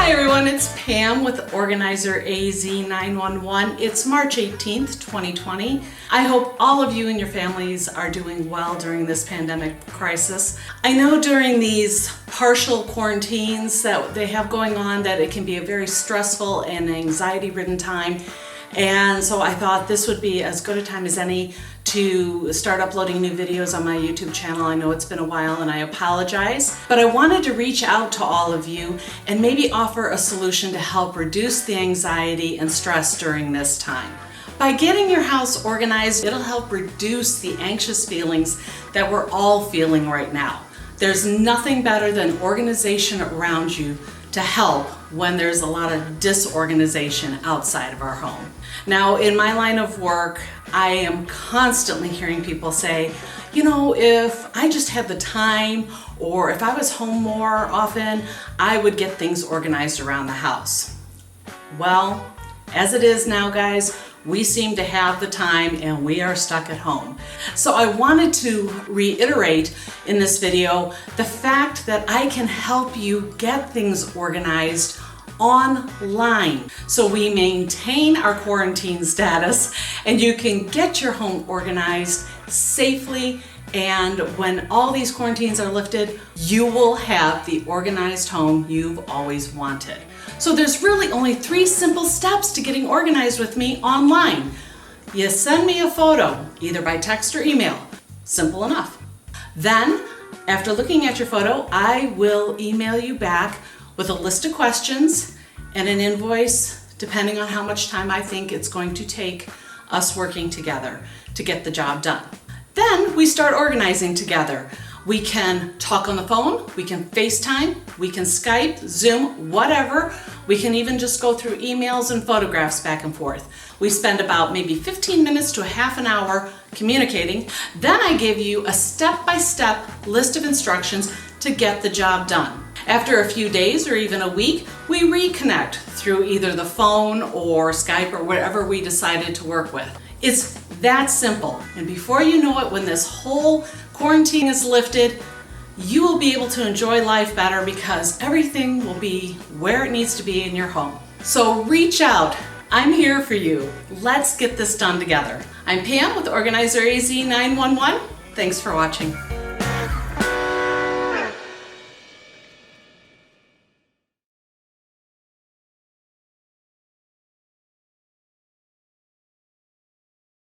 Hi everyone, it's Pam with Organizer AZ 911. It's March 18th, 2020. I hope all of you and your families are doing well during this pandemic crisis. I know during these partial quarantines that they have going on that it can be a very stressful and anxiety-ridden time. And so I thought this would be as good a time as any to start uploading new videos on my YouTube channel. I know it's been a while and I apologize, but I wanted to reach out to all of you and maybe offer a solution to help reduce the anxiety and stress during this time. By getting your house organized, it'll help reduce the anxious feelings that we're all feeling right now. There's nothing better than organization around you to help when there's a lot of disorganization outside of our home. Now, in my line of work, I am constantly hearing people say, you know, if I just had the time or if I was home more often, I would get things organized around the house. Well, as it is now, guys, we seem to have the time and we are stuck at home. So I wanted to reiterate in this video the fact that I can help you get things organized online so we maintain our quarantine status and you can get your home organized safely, and when all these quarantines are lifted, you will have the organized home you've always wanted. So there's really only 3 simple steps to getting organized with me online. You send me a photo, either by text or email. Simple enough. Then, after looking at your photo, I will email you back with a list of questions and an invoice, depending on how much time I think it's going to take us working together to get the job done. Then we start organizing together. We can talk on the phone, we can FaceTime, we can Skype, Zoom, whatever. We can even just go through emails and photographs back and forth. We spend about maybe 15 minutes to a half an hour communicating. Then I give you a step-by-step list of instructions to get the job done. After a few days or even a week, we reconnect through either the phone or Skype or whatever we decided to work with. It's that simple. And before you know it, when this whole quarantine is lifted, you will be able to enjoy life better because everything will be where it needs to be in your home. So reach out. I'm here for you. Let's get this done together. I'm Pam with Organizer AZ 911. Thanks for watching.